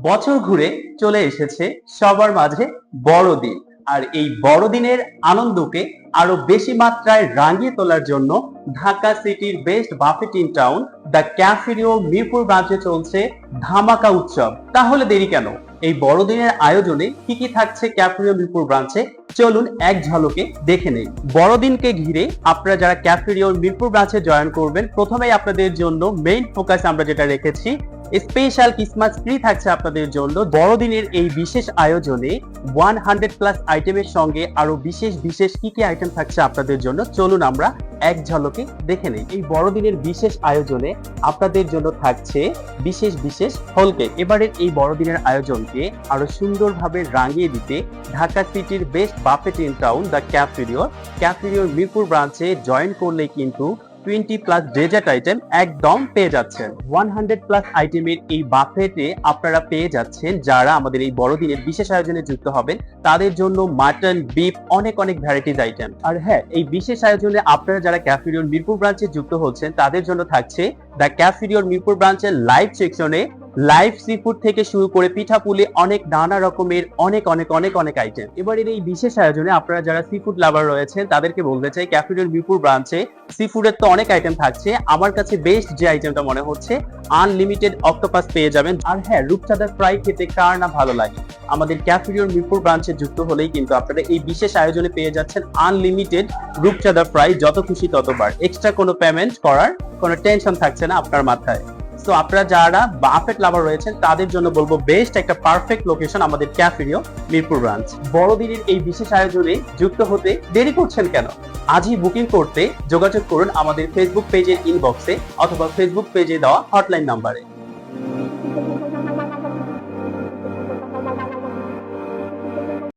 বছর ঘুরে চলে এসেছে সবার মাঝে বড়দিন। আর এই বড়দিনের আনন্দকে আরো বেশি মাত্রায় রাঙিয়ে তোলার জন্য ঢাকা সিটির best buffet in town the cafe Rio Mirpur ব্রাঞ্চে চলছে ধামাকা উৎসব। তাহলে দেরি কেন? এই বড়দিনের আয়োজনে কি কি থাকছে ক্যাফেরিও মিরপুর ব্রাঞ্চে, চলুন এক ঝলকে দেখে নেই। বড়দিনকে ঘিরে আপনারা যারা ক্যাফেরিও মিরপুর ব্রাঞ্চে জয়েন করবেন, প্রথমেই আপনাদের জন্য মেইন ফোকাস আমরা যেটা রেখেছি, স্পেশাল ক্রিসমাস ট্রি থাকছে আপনাদের জন্য। বড়দিনের এই বিশেষ আয়োজনে 100+ আইটেমের সঙ্গে আরো বিশেষ বিশেষ কি কি আইটেম থাকছে আপনাদের জন্য, চলুন আমরা এক ঝলকে দেখে নেই। এই বড়দিনের বিশেষ আয়োজনে আপনাদের জন্য থাকছে বিশেষ বিশেষ হল কেক। এবারের এই বড়দিনের আয়োজনকে আরো সুন্দরভাবে রাঙিয়ে দিতে ঢাকা সিটির best buffet in town the ক্যাফেরিওর মিরপুর ব্রাঞ্চে জয়েন করলে কিন্তু 20+ ডেজার্ট আইটেম একদম পেয়ে যাচ্ছেন। 100+ আইটেমের এই বাফেটে আপনারা পেয়ে যাচ্ছেন, যারা আমাদের এই বড়দিনের বিশেষ আয়োজনে যুক্ত হবেন তাদের জন্য মাটন, বিফ, অনেক অনেক ভ্যারাইটিস আইটেম। আর হ্যাঁ, এই বিশেষ আয়োজনে আপনারা যারা ক্যাফেরিওর মিরপুর ব্রাঞ্চে যুক্ত হচ্ছেন তাদের জন্য থাকছে দ্য ক্যাফেরিওর মিরপুর ব্রাঞ্চের লাইভ সেকশনে লাইভ সি ফুড থেকে শুরু করে পিঠাপুলি, অনেক নানা রকমের অনেক অনেক অনেক অনেক আইটেম। এবারের এই বিশেষ আয়োজনে আপনারা যারা সি ফুড লাভার রয়েছেন তাদেরকে বলতে চাই, ক্যাফেরিওর মিরপুর ব্রাঞ্চে সি ফুডের তো অনেক আইটেম থাকছে, আমার কাছে বেস্ট যে আইটেমটা মনে হচ্ছে আনলিমিটেড অক্টোপাস পেয়ে যাবেন। আর হ্যাঁ, রূপচাঁদা ফ্রাই খেতে কার না ভালো লাগে। আমাদের ক্যাফেরিওর মিরপুর ব্রাঞ্চে যুক্ত হলেই কিন্তু আপনারা এই বিশেষ আয়োজনে পেয়ে যাচ্ছেন আনলিমিটেড রূপচাঁদা ফ্রাই, যত খুশি ততবার। এক্সট্রা কোনো পেমেন্ট করার কোনো টেনশন থাকছে না আপনার মাথায়। তো আপনারা যারা বাফেট লাভার রয়েছেন তাদের জন্য বলবো বেস্ট একটা পারফেক্ট লোকেশন আমাদের ক্যাফেরিও মিরপুর ব্রাঞ্চ। বড়দিনের এই বিশেষ আয়োজনে যুক্ত হতে দেরি করছেন কেন? আজই বুকিং করতে যোগাযোগ করুন আমাদের ফেসবুক পেজের ইনবক্সে অথবা ফেসবুক পেজে দেওয়া হটলাইন নাম্বারে।